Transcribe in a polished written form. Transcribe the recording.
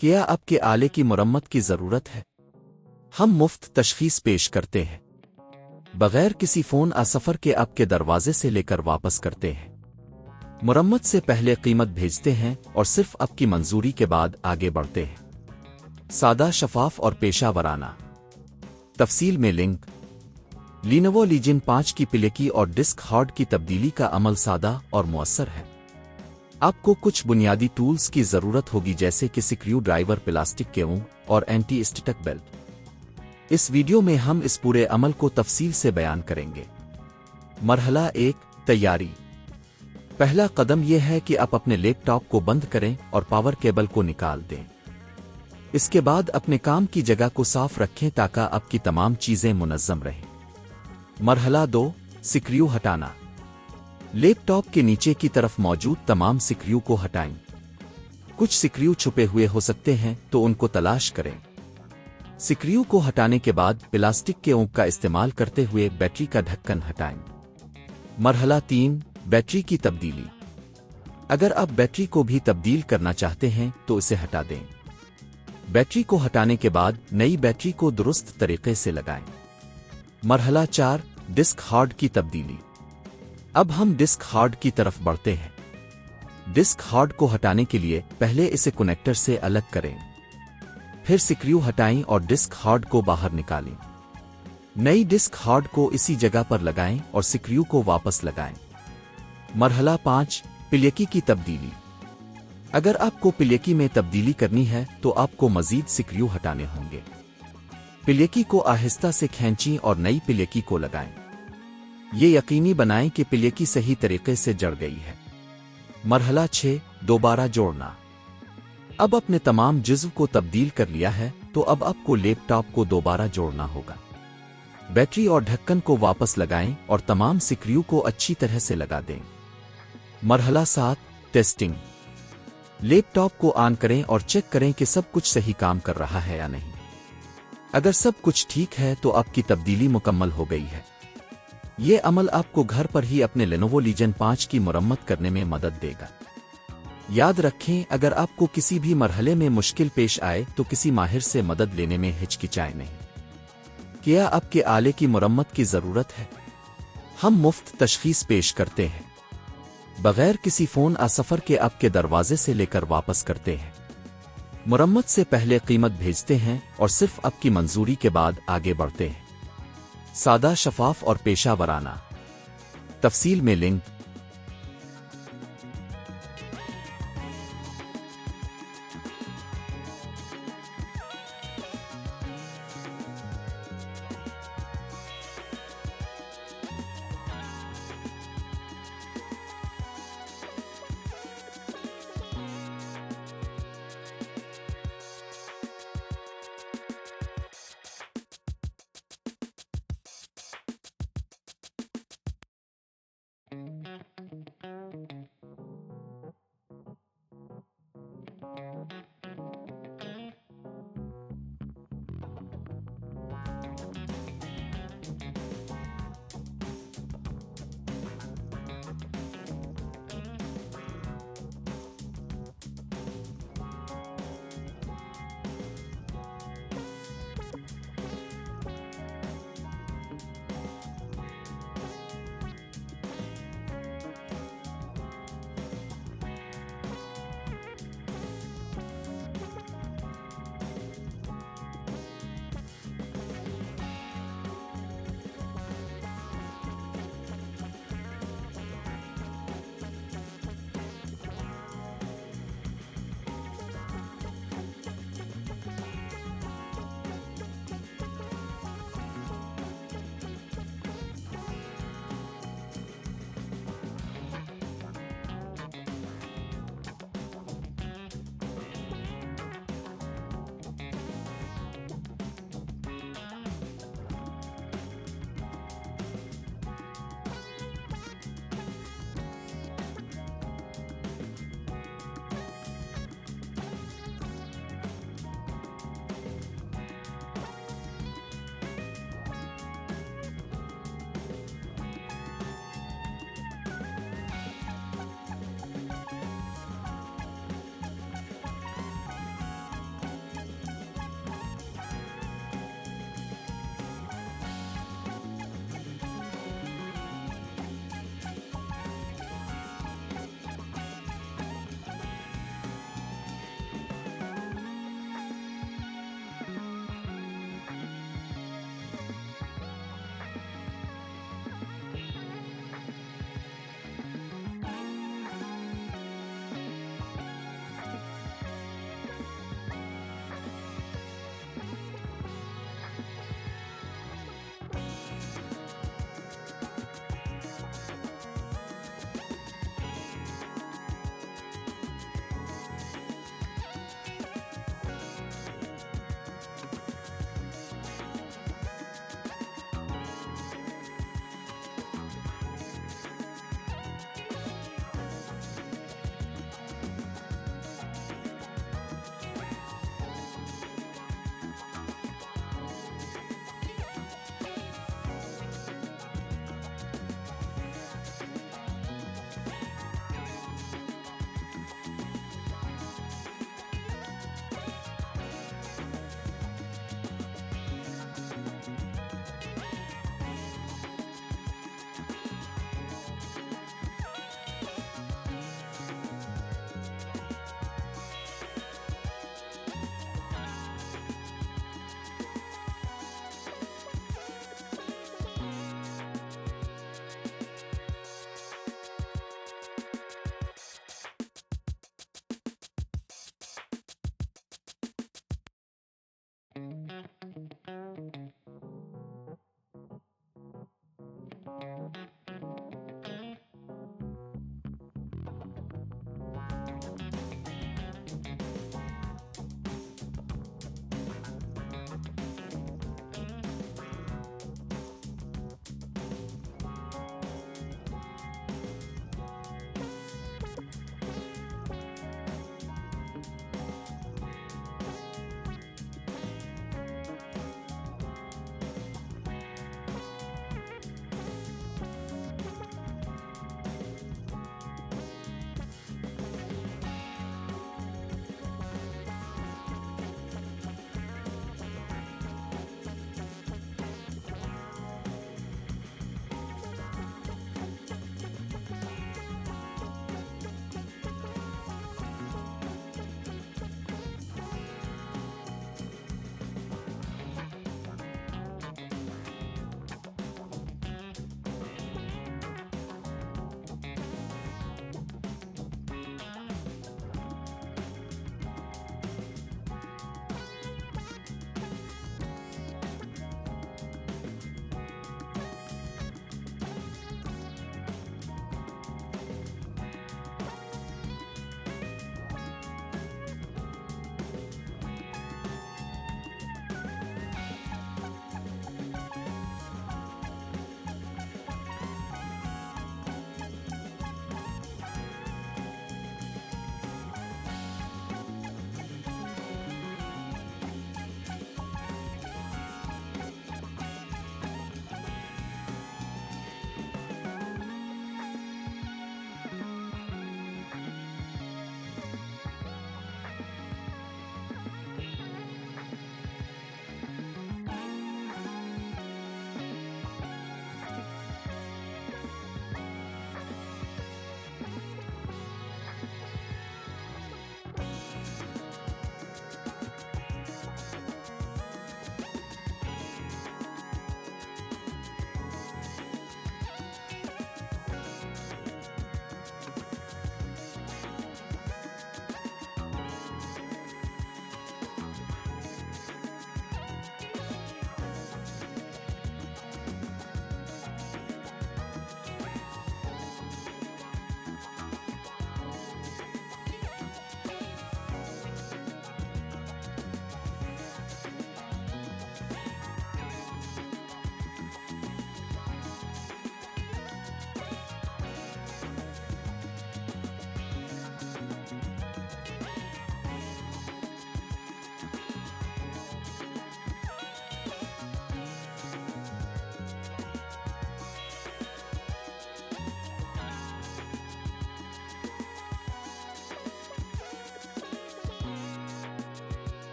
کیا اب کے آلے کی مرمت کی ضرورت ہے؟ ہم مفت تشخیص پیش کرتے ہیں بغیر کسی فون سفر کے اب کے دروازے سے لے کر واپس کرتے ہیں مرمت سے پہلے قیمت بھیجتے ہیں اور صرف اب کی منظوری کے بعد آگے بڑھتے ہیں سادہ شفاف اور پیشہ ورانہ تفصیل میں لنک لینوو لیجن 5 کی پلیکی اور ڈسک ہارڈ کی تبدیلی کا عمل سادہ اور مؤثر ہے آپ کو کچھ بنیادی ٹولز کی ضرورت ہوگی جیسے کہ سکریو ڈرائیور پلاسٹک کے اونگ اور اینٹی اسٹیٹک بیلٹ اس ویڈیو میں ہم اس پورے عمل کو تفصیل سے بیان کریں گے مرحلہ 1 تیاری پہلا قدم یہ ہے کہ آپ اپنے لیپ ٹاپ کو بند کریں اور پاور کیبل کو نکال دیں اس کے بعد اپنے کام کی جگہ کو صاف رکھیں تاکہ آپ کی تمام چیزیں منظم رہیں مرحلہ 2 سکریو ہٹانا لیپ ٹاپ کے نیچے کی طرف موجود تمام سکریو کو ہٹائیں کچھ سکریو چھپے ہوئے ہو سکتے ہیں تو ان کو تلاش کریں سکریو کو ہٹانے کے بعد پلاسٹک کے اونک کا استعمال کرتے ہوئے بیٹری کا ڈھکن ہٹائیں مرحلہ 3 بیٹری کی تبدیلی اگر آپ بیٹری کو بھی تبدیل کرنا چاہتے ہیں تو اسے ہٹا دیں بیٹری کو ہٹانے کے بعد نئی بیٹری کو درست طریقے سے لگائیں مرحلہ 4 ڈسک ہارڈ کی تبدیلی اب ہم ڈسک ہارڈ کی طرف بڑھتے ہیں ڈسک ہارڈ کو ہٹانے کے لیے پہلے اسے کنیکٹر سے الگ کریں پھر سکریو ہٹائیں اور ڈسک ہارڈ کو باہر نکالیں نئی ڈسک ہارڈ کو اسی جگہ پر لگائیں اور سکریو کو واپس لگائیں مرحلہ 5 پلیکی کی تبدیلی اگر آپ کو پلیکی میں تبدیلی کرنی ہے تو آپ کو مزید سکریو ہٹانے ہوں گے پلیکی کو آہستہ سے کھینچیں اور نئی پلیکی کو لگائیں یہ یقینی بنائیں کہ پلیکی صحیح طریقے سے جڑ گئی ہے مرحلہ 6 دوبارہ جوڑنا اب اپنے تمام جزو کو تبدیل کر لیا ہے تو اب آپ کو لیپ ٹاپ کو دوبارہ جوڑنا ہوگا بیٹری اور ڈھکن کو واپس لگائیں اور تمام سکریو کو اچھی طرح سے لگا دیں مرحلہ 7 ٹیسٹنگ لیپ ٹاپ کو آن کریں اور چیک کریں کہ سب کچھ صحیح کام کر رہا ہے یا نہیں اگر سب کچھ ٹھیک ہے تو آپ کی تبدیلی مکمل ہو گئی ہے یہ عمل آپ کو گھر پر ہی اپنے لینوو لیجن 5 کی مرمت کرنے میں مدد دے گا یاد رکھیں اگر آپ کو کسی بھی مرحلے میں مشکل پیش آئے تو کسی ماہر سے مدد لینے میں ہچکچائیں نہیں کیا آپ کے آلے کی مرمت کی ضرورت ہے ہم مفت تشخیص پیش کرتے ہیں بغیر کسی فون سفر کے آپ کے دروازے سے لے کر واپس کرتے ہیں مرمت سے پہلے قیمت بھیجتے ہیں اور صرف آپ کی منظوری کے بعد آگے بڑھتے ہیں سادہ شفاف اور پیشہ ورانہ تفصیل میں لنک